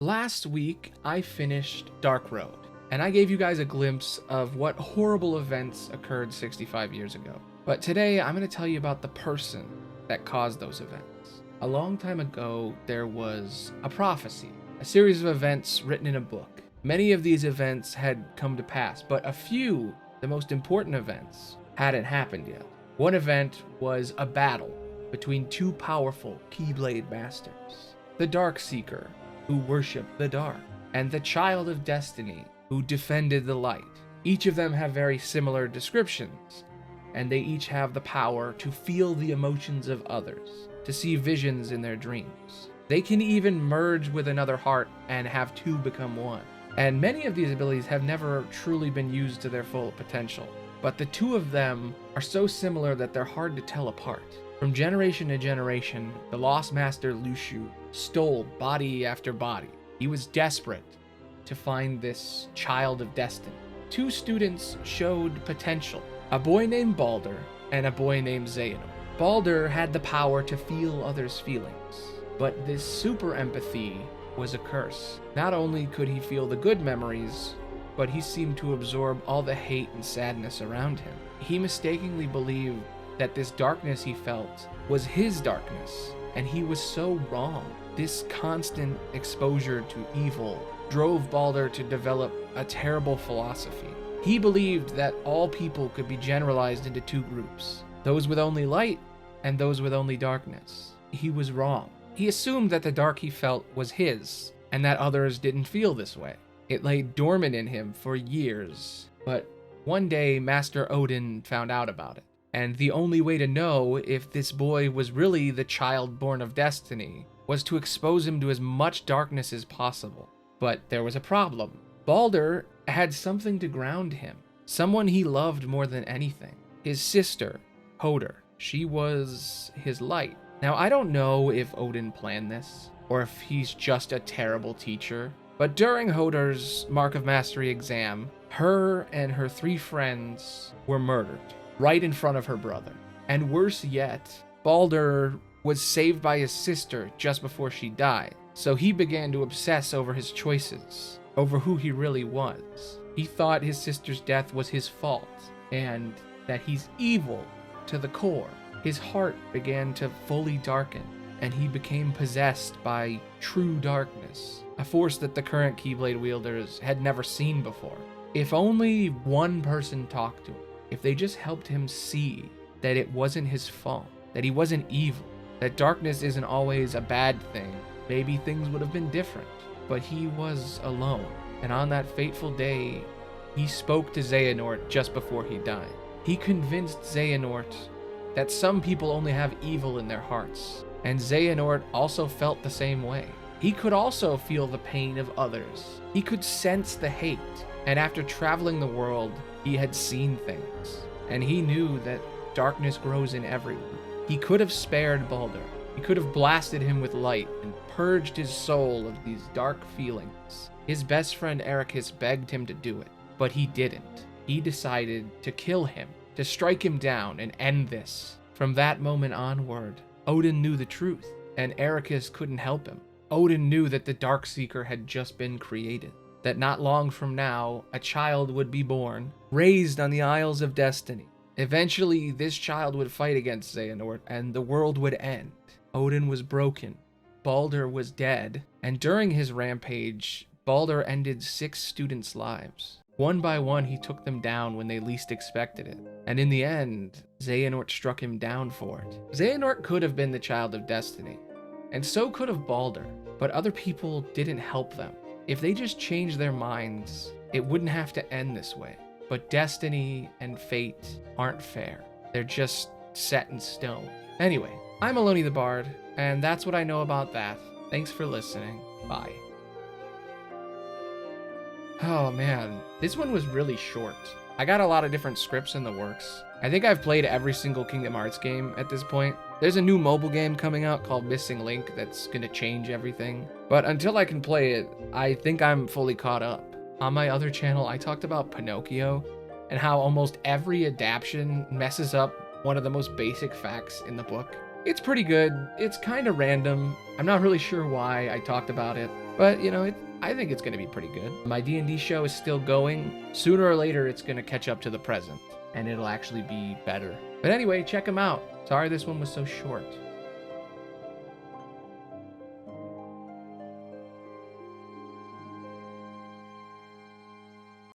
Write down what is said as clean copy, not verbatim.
Last week, I finished Dark Road, and I gave you guys a glimpse of what horrible events occurred 65 years ago. But today, I'm going to tell you about the person that caused those events. A long time ago, there was a prophecy, a series of events written in a book. Many of these events had come to pass, but a few, the most important events, hadn't happened yet. One event was a battle between two powerful Keyblade masters. The Darkseeker, who worshipped the dark, and the Child of Destiny, who defended the light. Each of them have very similar descriptions, and they each have the power to feel the emotions of others, to see visions in their dreams. They can even merge with another heart and have two become one. And many of these abilities have never truly been used to their full potential. But the two of them are so similar that they're hard to tell apart. From generation to generation, the Lost Master Lushu stole body after body. He was desperate to find this Child of Destiny. Two students showed potential, a boy named Baldr and a boy named Xehanort. Baldr had the power to feel others' feelings, but this super empathy was a curse. Not only could he feel the good memories, but he seemed to absorb all the hate and sadness around him. He mistakenly believed that this darkness he felt was his darkness, and he was so wrong. This constant exposure to evil drove Baldr to develop a terrible philosophy. He believed that all people could be generalized into two groups, those with only light and those with only darkness. He was wrong. He assumed that the dark he felt was his, and that others didn't feel this way. It lay dormant in him for years, but one day Master Odin found out about it. And the only way to know if this boy was really the child born of destiny was to expose him to as much darkness as possible. But there was a problem. Baldr had something to ground him, someone he loved more than anything. His sister, Hodr. She was his light. Now, I don't know if Odin planned this, or if he's just a terrible teacher, but during Hodr's Mark of Mastery exam, her and her 3 friends were murdered right in front of her brother. And worse yet, Baldr was saved by his sister just before she died, so he began to obsess over his choices, over who he really was. He thought his sister's death was his fault, and that he's evil to the core. His heart began to fully darken, and he became possessed by true darkness, a force that the current Keyblade wielders had never seen before. If only one person talked to him, if they just helped him see that it wasn't his fault, that he wasn't evil, that darkness isn't always a bad thing, maybe things would have been different. But he was alone, and on that fateful day, he spoke to Xehanort just before he died. He convinced Xehanort that some people only have evil in their hearts, and Xehanort also felt the same way. He could also feel the pain of others. He could sense the hate, and after traveling the world, he had seen things, and he knew that darkness grows in everyone. He could have spared Baldr. He could have blasted him with light and purged his soul of these dark feelings. His best friend Ericus begged him to do it, but he didn't. He decided to kill him, to strike him down and end this. From that moment onward, Odin knew the truth, and Ericus couldn't help him. Odin knew that the Darkseeker had just been created, that not long from now, a child would be born, raised on the Isles of Destiny. Eventually, this child would fight against Xehanort, and the world would end. Odin was broken, Baldr was dead, and during his rampage, Baldr ended 6 students' lives. One by one, he took them down when they least expected it, and in the end, Xehanort struck him down for it. Xehanort could have been the Child of Destiny, and so could have Baldr, but other people didn't help them. If they just changed their minds, it wouldn't have to end this way. But destiny and fate aren't fair. They're just set in stone. Anyway, I'm Aloni the Bard, and that's what I know about that. Thanks for listening. Bye. Oh man, this one was really short. I got a lot of different scripts in the works. I think I've played every single Kingdom Hearts game at this point. There's a new mobile game coming out called Missing Link that's gonna change everything. But until I can play it, I think I'm fully caught up. On my other channel, I talked about Pinocchio and how almost every adaptation messes up one of the most basic facts in the book. It's pretty good. It's kind of random. I'm not really sure why I talked about it, But, you know, I think it's going to be pretty good. My D&D show is still going. Sooner or later, it's going to catch up to the present, and it'll actually be better. But anyway, check them out. Sorry this one was so short.